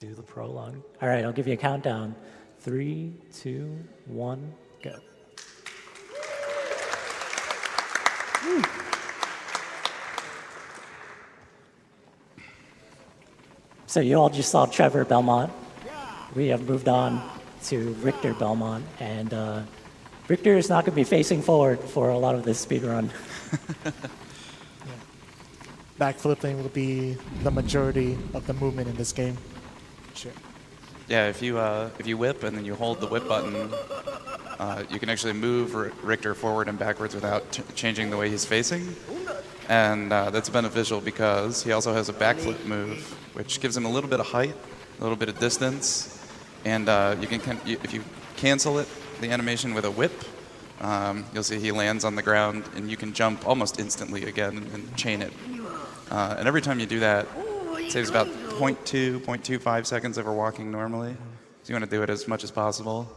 Do the prologue. All right, I'll give you a countdown. 3, 2, 1, go. Woo. So you all just saw Trevor Belmont. We have moved on to Richter Belmont, and Richter is not going to be facing forward for a lot of this speed run. Backflipping will be the majority of the movement in this game. Sure. Yeah, if you whip and then you hold the whip button, you can actually move Richter forward and backwards without changing the way he's facing. And that's beneficial because he also has a backflip move, which gives him a little bit of height, a little bit of distance. And if you cancel the animation with a whip, you'll see he lands on the ground and you can jump almost instantly again and chain it. And every time you do that, it saves about 0.25 seconds over walking normally. So you want to do it as much as possible.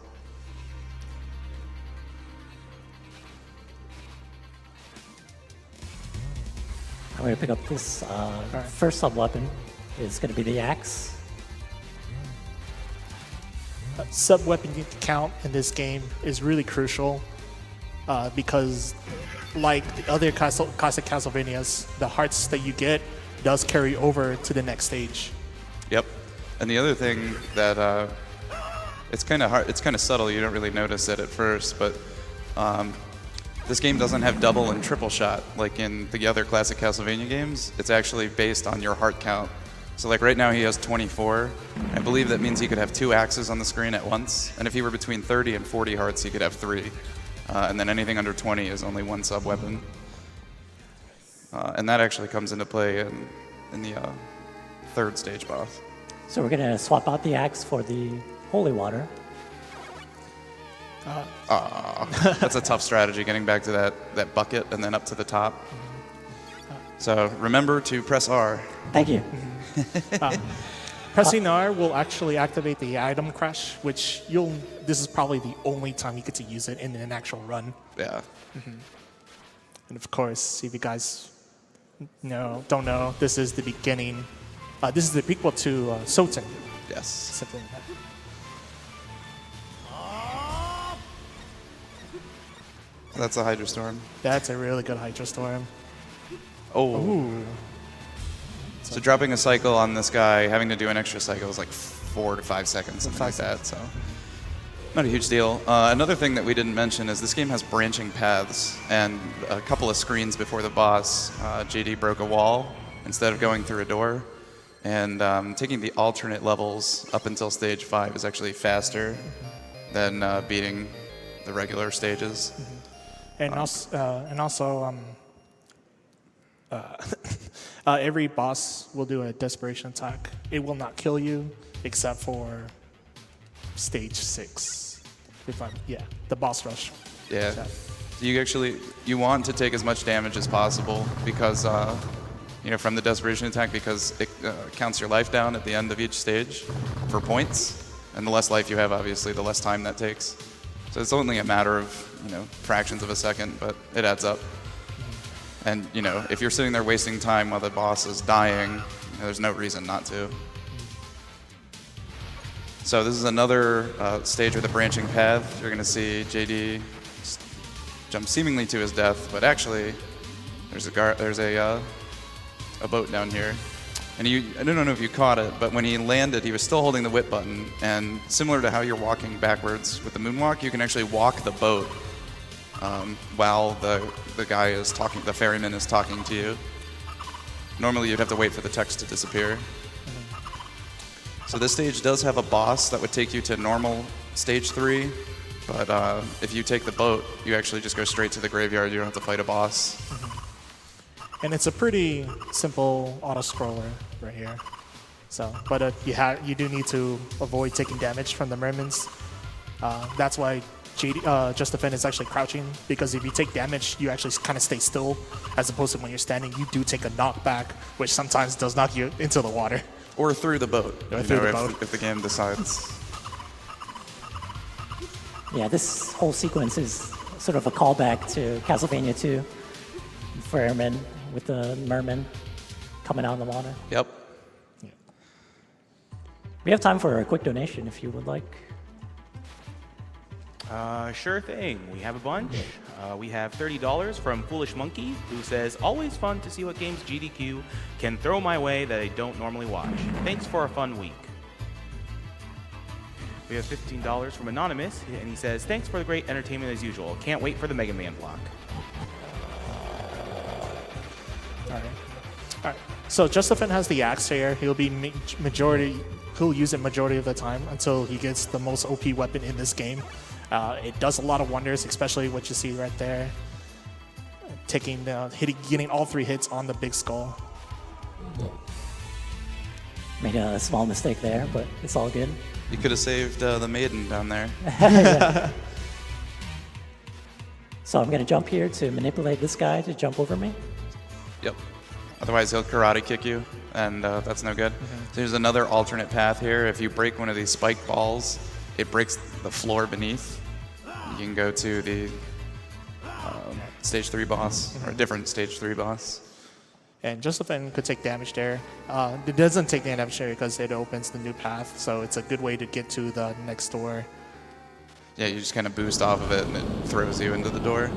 I'm going to pick up this first sub-weapon. It's going to be the axe. Sub-weapon count in this game is really crucial because like the other classic Castlevanias, the hearts that you get does carry over to the next stage. Yep. And the other thing that it's kind of hard, it's kind of subtle, you don't really notice it at first, but this game doesn't have double and triple shot like in the other classic Castlevania games. It's actually based on your heart count. So like right now he has 24. I believe that means he could have 2 axes on the screen at once. And if he were between 30 and 40 hearts, he could have 3. And then anything under 20 is only 1 sub-weapon. And that actually comes into play in the 3rd stage boss. So we're going to swap out the axe for the holy water. That's a tough strategy, getting back to that bucket and then up to the top. So remember to press R. Thank you. Pressing R will actually activate the item crash, which this is probably the only time you get to use it in an actual run. Yeah. And of course, if you guys don't know, this is the beginning. This is the prequel to Soten. Yes. Something like that. That's a Hydra Storm. That's a really good Hydra Storm. Oh. Ooh. So dropping a cycle on this guy, having to do an extra cycle is like 4 to 5 seconds, something like that. So not a huge deal. Another thing that we didn't mention is this game has branching paths, and a couple of screens before the boss, JD broke a wall instead of going through a door. And taking the alternate levels up until stage 5 is actually faster than beating the regular stages. And every boss will do a desperation attack. It will not kill you, except for stage 6. The boss rush. Yeah. So you want to take as much damage as possible because from the desperation attack, because it counts your life down at the end of each stage for points, and the less life you have, obviously, the less time that takes. So it's only a matter of fractions of a second, but it adds up. And if you're sitting there wasting time while the boss is dying, there's no reason not to. So this is another stage with a branching path. You're going to see JD jump seemingly to his death, but actually there's a boat down here. And I don't know if you caught it, but when he landed, he was still holding the whip button. And similar to how you're walking backwards with the moonwalk, you can actually walk the boat while the guy is talking, the ferryman is talking to you. Normally you'd have to wait for the text to disappear. So this stage does have a boss that would take you to normal stage 3, but if you take the boat, you actually just go straight to the graveyard. You don't have to fight a boss. And it's a pretty simple auto-scroller right here. So, but you do need to avoid taking damage from the mermans. That's why Just Defend is actually crouching, because if you take damage, you actually kind of stay still, as opposed to when you're standing, you do take a knockback, which sometimes does knock you into the water. Or through the boat, if the game decides. Yeah, this whole sequence is sort of a callback to Castlevania 2. Ferryman with the merman coming out of the water. Yep. We have time for a quick donation if you would like. Sure thing. We have a bunch. We have $30 from Foolish Monkey, who says, always fun to see what games GDQ can throw my way that I don't normally watch. Thanks for a fun week. We have $15 from Anonymous, and he says, thanks for the great entertainment as usual. Can't wait for the Mega Man block. All right. So Justifin has the axe here. He'll be he'll use it majority of the time until he gets the most OP weapon in this game. It does a lot of wonders, especially what you see right there, getting all 3 hits on the big skull. Made a small mistake there, but it's all good. You could have saved the maiden down there. So I'm going to jump here to manipulate this guy to jump over me. Yep. Otherwise, he'll karate kick you, and that's no good. There's another alternate path here. If you break one of these spike balls, it breaks the floor beneath. You can go to the stage 3 boss, or a different stage 3 boss. And Justifin could take damage there. It doesn't take damage there because it opens the new path, so it's a good way to get to the next door. Yeah, you just kind of boost off of it, and it throws you into the door.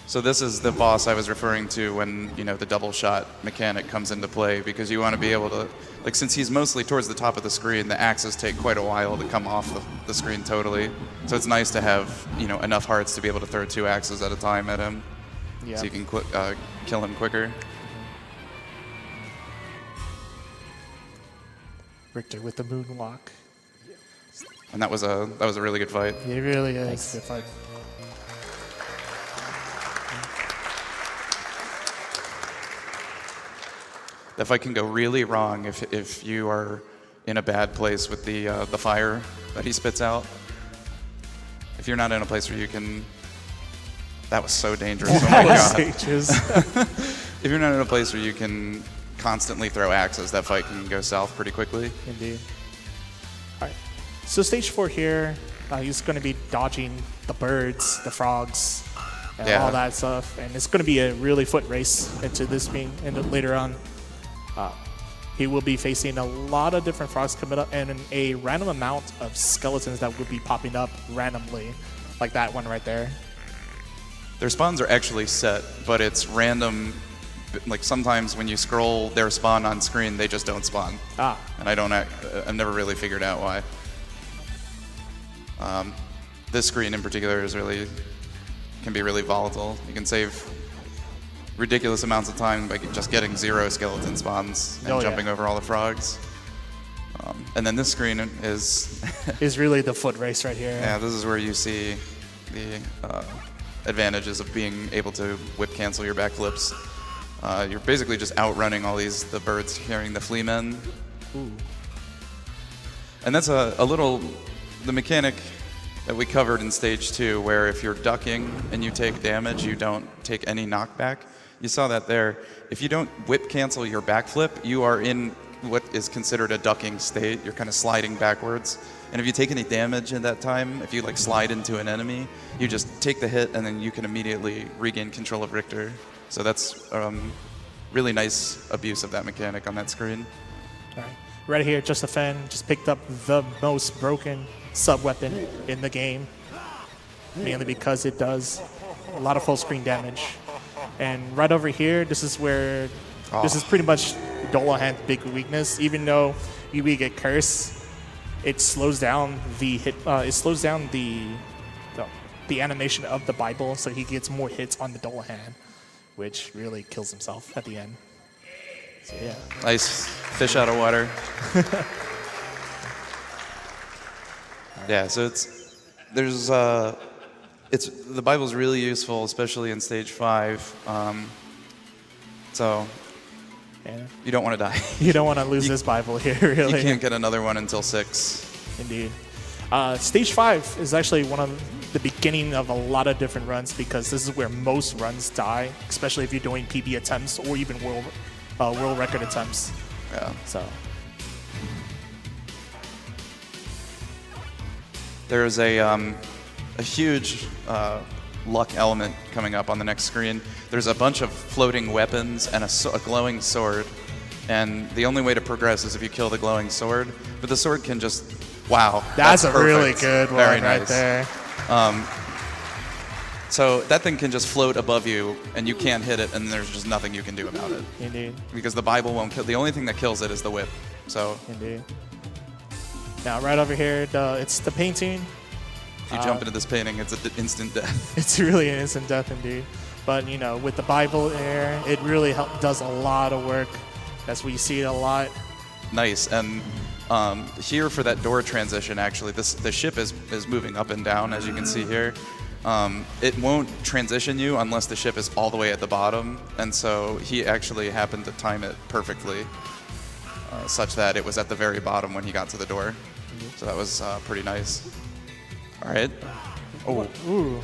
So this is the boss I was referring to when, the double shot mechanic comes into play, because you want to be able to, since he's mostly towards the top of the screen, the axes take quite a while to come off the screen totally. So it's nice to have, enough hearts to be able to throw 2 axes at a time at him. Yeah. So you can kill him quicker. Richter with the moonwalk. And that was a really good fight. It really is. Thanks. Good fight. That fight can go really wrong if you are in a bad place with the fire that he spits out. If you're not in a place where you can... That was so dangerous. Oh my god. If you're not in a place where you can constantly throw axes, that fight can go south pretty quickly. Indeed. All right. So stage 4 here, he's going to be dodging the birds, the frogs, and all that stuff. And it's going to be a really foot race into this later on. He will be facing a lot of different frogs coming up and a random amount of skeletons that would be popping up randomly, like that one right there. Their spawns are actually set, but it's random. Sometimes when you scroll their spawn on screen, they just don't spawn. And I've never really figured out why. This screen in particular can be really volatile. You can save ridiculous amounts of time by just getting 0 skeleton spawns and jumping over all the frogs. And then this screen is is really the foot race right here. Yeah, this is where you see the advantages of being able to whip cancel your backflips. You're basically just outrunning all the birds carrying the flea men. Ooh. And that's the mechanic that we covered in stage 2, where if you're ducking and you take damage, you don't take any knockback. You saw that there. If you don't whip cancel your backflip, you are in what is considered a ducking state. You're kind of sliding backwards. And if you take any damage in that time, if you slide into an enemy, you just take the hit and then you can immediately regain control of Richter. So that's really nice abuse of that mechanic on that screen. All right. Right here, Justifin just picked up the most broken sub-weapon in the game, mainly because it does a lot of full screen damage. And right over here, this is pretty much Dolahan's big weakness. Even though we get Curse, it slows down the hit. It slows down the animation of the Bible, so he gets more hits on the Dolahan, which really kills himself at the end. So yeah. Nice fish out of water. Yeah, so the Bible's really useful, especially in stage 5. So you don't want to die. You don't want to lose this Bible here, really. You can't get another one until 6. Indeed. Stage 5 is actually one of the beginning of a lot of different runs, because this is where most runs die, especially if you're doing PB attempts or even world record attempts. Yeah. So there's a huge luck element coming up on the next screen. There's a bunch of floating weapons and a glowing sword. And the only way to progress is if you kill the glowing sword. But the sword can just, wow. That's a perfect. really good one Very right nice. there. So that thing can just float above you, and you can't hit it, and there's just nothing you can do about it. Indeed. Because the Bible won't kill. The only thing that kills it is the whip. So Indeed. Now, right over here, it's the painting. if you jump into this painting, it's an instant death. It's really an instant death indeed. But, you know, with the Bible there, it really does a lot of work. That's where you see it a lot. Nice. And here for that door transition, actually, the ship is moving up and down, as you can see here. It won't transition you unless the ship is all the way at the bottom. And so he actually happened to time it perfectly, such that it was at the very bottom when he got to the door. So that was pretty nice. All right. Oh, Ooh,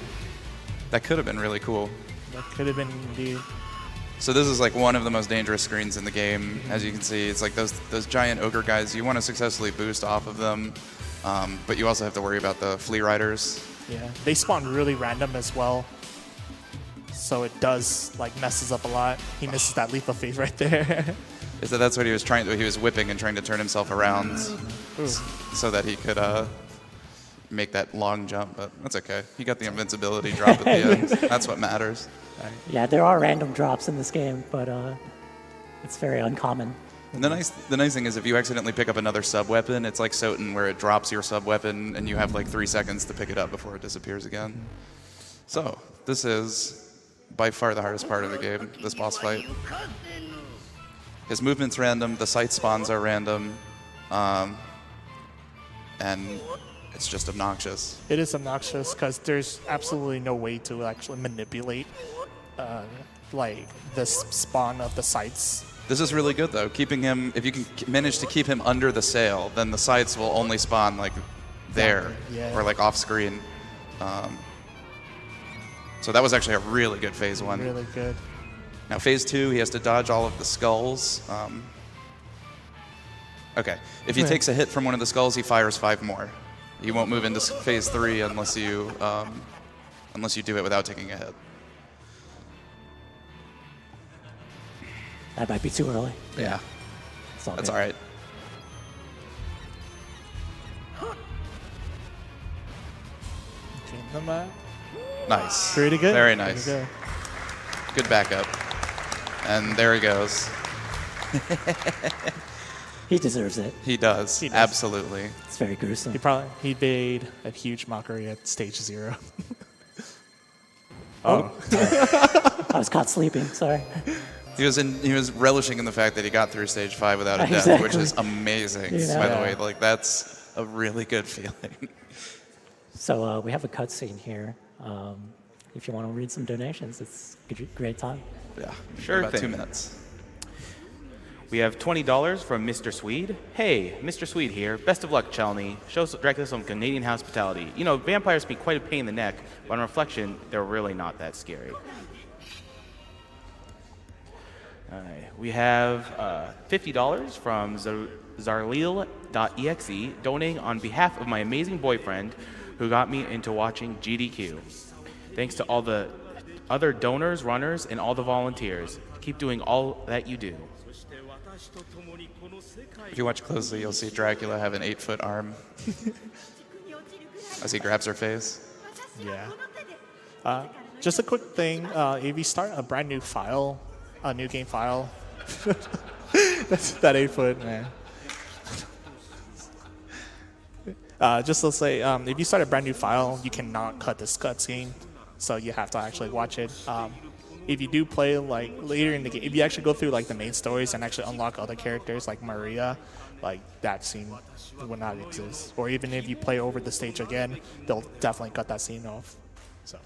that could have been really cool. that could have been indeed. So this is like one of the most dangerous screens in the game. As you can see, it's like those giant ogre guys. You want to successfully boost off of them, but you also have to worry about the flea riders. Yeah, they spawn really random as well. So it does, like, messes up a lot. He misses that leap of faith right there. Is that's what he was trying to? He was whipping and trying to turn himself around so that he could make that long jump, but that's okay. He got the invincibility drop at the end. That's what matters. Yeah, there are random drops in this game, but it's very uncommon. And the nice thing is if you accidentally pick up another sub-weapon, it's like Soten where it drops your sub-weapon and you have like 3 seconds to pick it up before it disappears again. So, this is by far the hardest part of the game, this boss fight. His movement's random, the sight spawns are random, and it's just obnoxious. It is obnoxious because there's absolutely no way to actually manipulate like the spawn of the sights. This is really good though, keeping him, if you can manage to keep him under the sail, then the sights will only spawn like there, Yeah. or like off screen. So that was actually a really good phase 1. Really good. Now phase 2, he has to dodge all of the skulls. Okay, if he takes a hit from one of the skulls, he fires 5 more. You won't move into phase 3 unless you do it without taking a hit. That might be too early. Yeah, that's all right. Okay, number. Nice. Pretty good. Very Pretty nice. good. Good backup. And there he goes. He deserves it. He does. He does. Absolutely. It's very gruesome. He made a huge mockery at stage 0. I was caught sleeping. Sorry. He was relishing in the fact that he got through stage 5 without a death, which is amazing. Yeah. By the way, like that's a really good feeling. So we have a cutscene here. If you want to read some donations, it's a great time. Yeah, Sure about thing. 2 minutes. We have $20 from Mr. Swede. Hey, Mr. Swede here. Best of luck, Chalny. Shows Dracula some Canadian hospitality. You know, vampires can be quite a pain in the neck, but on reflection, they're really not that scary. All right. We have $50 from Zarlil.exe, donating on behalf of my amazing boyfriend who got me into watching GDQ. Thanks to all the other donors, runners, and all the volunteers. Keep doing all that you do. If you watch closely, you'll see Dracula have an 8-foot arm as he grabs her face. Yeah. Just a quick thing. If you start a brand new file, a new game file, that's that 8-foot, man. Just to say, if you start a brand new file, you cannot cut this cutscene, so you have to actually watch it. If you do play like later in the game, if you actually go through like the main stories and actually unlock other characters like Maria, like that scene will not exist. Or even if you play over the stage again, they'll definitely cut that scene off. So.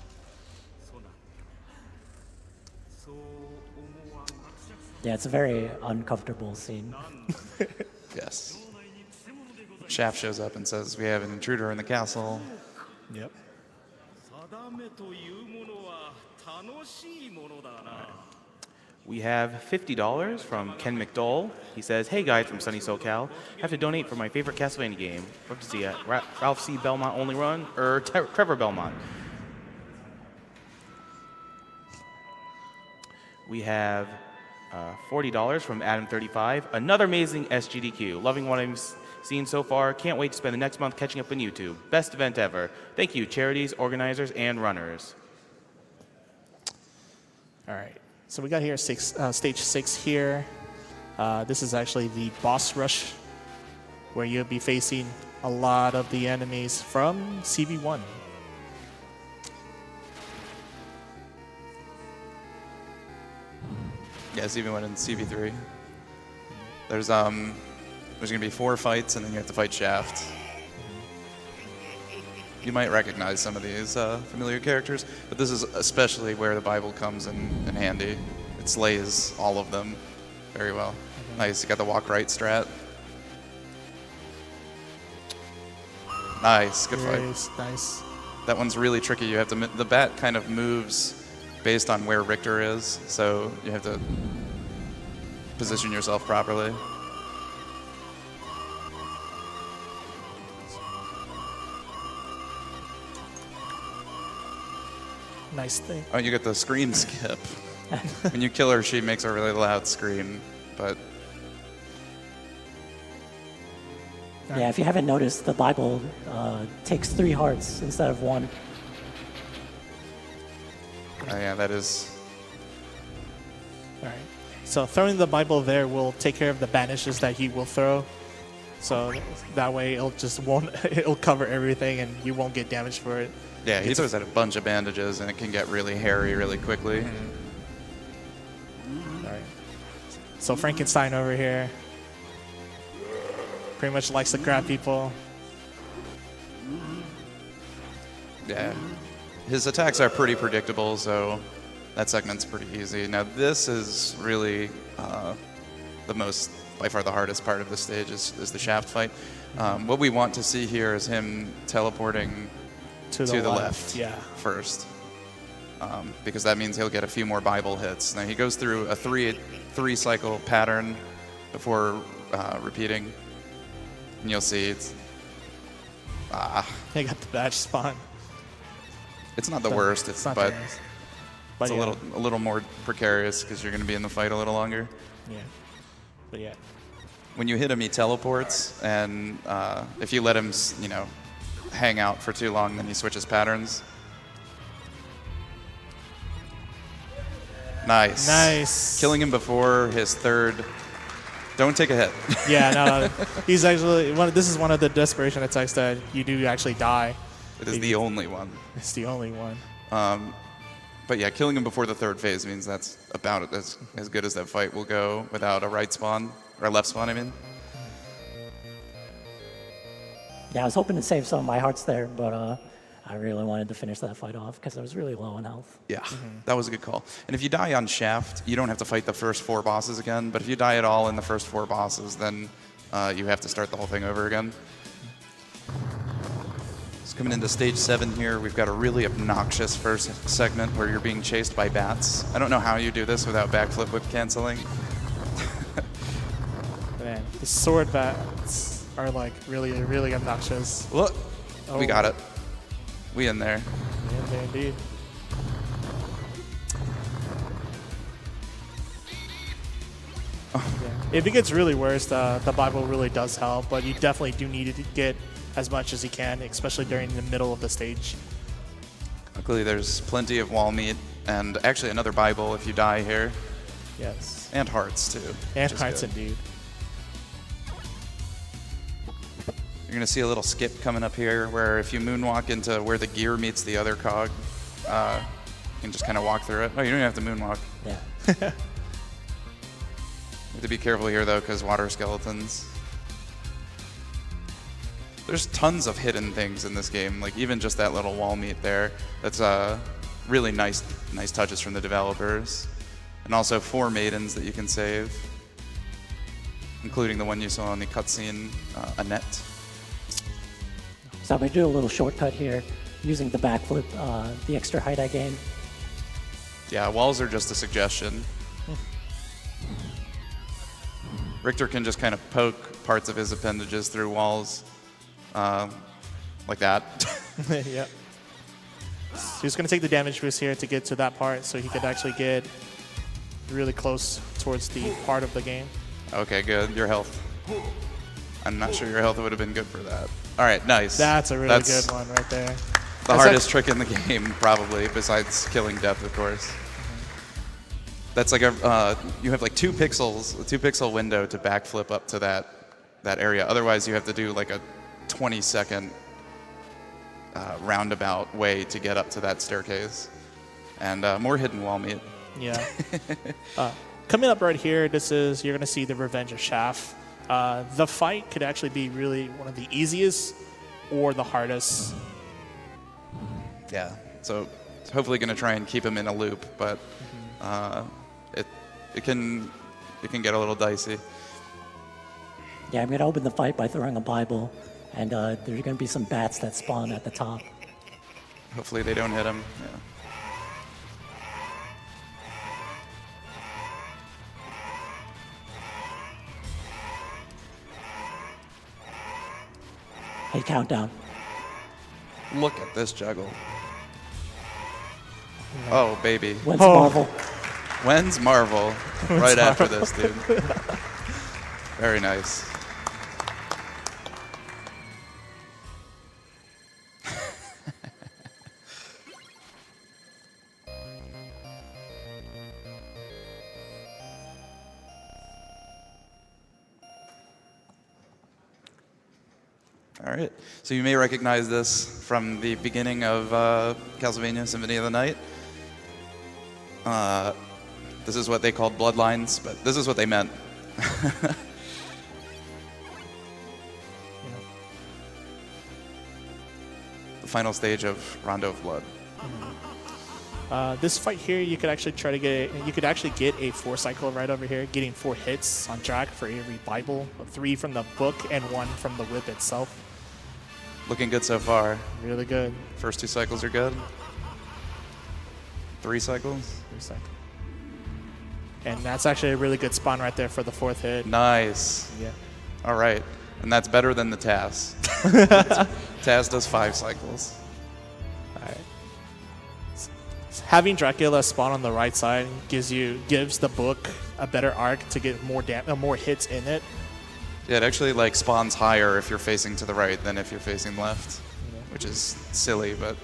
Yeah, it's a very uncomfortable scene. Yes. Shaft shows up and says, "We have an intruder in the castle." Yep. We have $50 from Ken McDowell. He says, hey guys from sunny SoCal, I have to donate for my favorite Castlevania game. Love to see a Ralph C. Belmont only run, or Trevor Belmont. We have $40 from Adam35. Another amazing SGDQ. Loving what I've seen so far. Can't wait to spend the next month catching up on YouTube. Best event ever. Thank you, charities, organizers, and runners. All right. So we got here stage 6 here. This is actually the boss rush, where you'll be facing a lot of the enemies from CB1. Yeah, CB1 and CB3. There's gonna be 4 fights, and then you have to fight Shaft. You might recognize some of these familiar characters, but this is especially where the Bible comes in handy. It slays all of them very well. Nice, you got the walk right strat. Nice, good fight. Nice. That one's really tricky. You have to the bat kind of moves based on where Richter is, so you have to position yourself properly. Nice thing. Oh, you get the scream skip. When you kill her, she makes a really loud scream, but Yeah, if you haven't noticed, the Bible takes 3 hearts instead of 1. yeah, that is. All right. So throwing the Bible there will take care of the banishes that he will throw. So that way it'll cover everything and you won't get damaged for it. Yeah, he throws out a bunch of bandages, and it can get really hairy really quickly. All right. So Frankenstein over here pretty much likes to grab people. Yeah, his attacks are pretty predictable, so that segment's pretty easy. Now this is really by far the hardest part of this stage is the Shaft fight. What we want to see here is him teleporting to the left yeah. first, because that means he'll get a few more Bible hits. Now he goes through a three cycle pattern before repeating, and you'll see it's They got the badge spawn. it's not the worst, not but the worst. it's yeah. a little more precarious because you're going to be in the fight a little longer. Yeah. But yeah. When you hit him, he teleports, and if you let him, hang out for too long, then he switches patterns. Nice. Nice. Killing him before his third. Don't take a hit. Yeah, no. He's actually this is one of the desperation attacks that you do actually die. It is the only one. It's the only one. But yeah, killing him before the third phase means that's about it. As good as that fight will go without a right spawn, or a left spawn, I mean. Yeah, I was hoping to save some of my hearts there, but I really wanted to finish that fight off because I was really low in health. Yeah, that was a good call. And if you die on Shaft, you don't have to fight the first 4 bosses again. But if you die at all in the first 4 bosses, then you have to start the whole thing over again. So coming into stage 7 here, we've got a really obnoxious first segment where you're being chased by bats. I don't know how you do this without backflip whip canceling. Man, the sword bats are like really, really obnoxious. Look, we Oh. got it. We in there. Yeah, indeed. Yeah. If it gets really worse, the Bible really does help, but you definitely do need to get as much as you can, especially during the middle of the stage. Luckily, there's plenty of wall meat, and actually another Bible if you die here, Yes. and hearts too. And which is hearts good. indeed. You're gonna see a little skip coming up here where if you moonwalk into where the gear meets the other cog, you can just kind of walk through it. Oh, you don't even have to moonwalk. Yeah. You have to be careful here though, because water skeletons. There's tons of hidden things in this game, like even just that little wall meat there. That's really nice touches from the developers. And also 4 maidens that you can save, including the one you saw in the cutscene, Annette. So I'm going to do a little shortcut here using the backflip, the extra height I gained. Yeah, walls are just a suggestion. Richter can just kind of poke parts of his appendages through walls, like that. Yep. So he's going to take the damage boost here to get to that part so he could actually get really close towards the part of the game. Okay, good. Your health. I'm not sure your health would have been good for that. All right, nice. That's a really good one right there. The That's hardest trick in the game, probably, besides killing death, of course. That's like you have like 2 pixels, a 2-pixel window to backflip up to that area. Otherwise, you have to do like a 20-second roundabout way to get up to that staircase. And more hidden wall meat. Yeah. Coming up right here, you're going to see the Revenge of Shaft. The fight could actually be really one of the easiest or the hardest. Yeah. So it's hopefully going to try and keep him in a loop, but it can get a little dicey. Yeah, I'm going to open the fight by throwing a Bible, and there's going to be some bats that spawn at the top. Hopefully they don't hit him. Yeah. Hey, countdown. Look at this juggle. Oh, baby. When's Marvel? When's Marvel? Right after this, dude. Very nice. All right, so you may recognize this from the beginning of Castlevania Symphony of the Night. This is what they called bloodlines, but this is what they meant. The final stage of Rondo of Blood. This fight here, you could actually get a 4-cycle right over here, getting 4 hits on track for every Bible, 3 from the book and 1 from the whip itself. Looking good so far. Really good. First 2 cycles are good. 3 cycles. 3 cycles. And that's actually a really good spawn right there for the 4th hit. Nice. Yeah. All right, and that's better than the Taz. Taz does 5 cycles. All right. Having Dracula spawn on the right side gives the book a better arc to get more hits in it. Yeah, it actually like spawns higher if you're facing to the right than if you're facing left, which is silly, but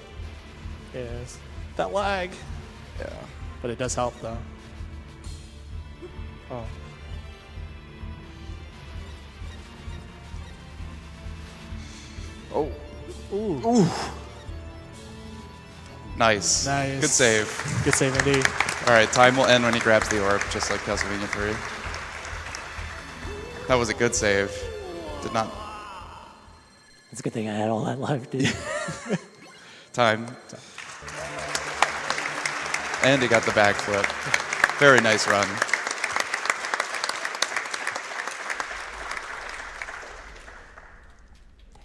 Yes. That lag. yeah. But it does help though. Oh. Oh. Ooh. Nice. Nice. Good save. Good save indeed. All right, time will end when he grabs the orb, just like Castlevania 3. That was a good save. Did not. It's a good thing I had all that life, dude. Time. And he got the backflip. Very nice run.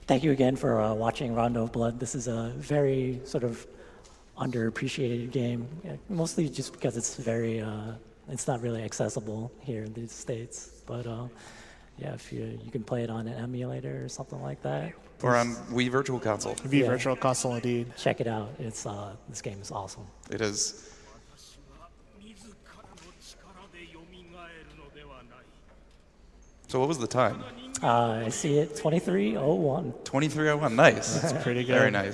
Thank you again for watching Rondo of Blood. This is a very sort of underappreciated game, mostly just because it's it's not really accessible here in the States. But yeah, if you can play it on an emulator or something like that. Or on Wii Virtual Console. Wii Virtual Console indeed. Check it out. It's this game is awesome. It is. So what was the time? I see it 23:01. 23:01. Nice. That's pretty good. Very nice.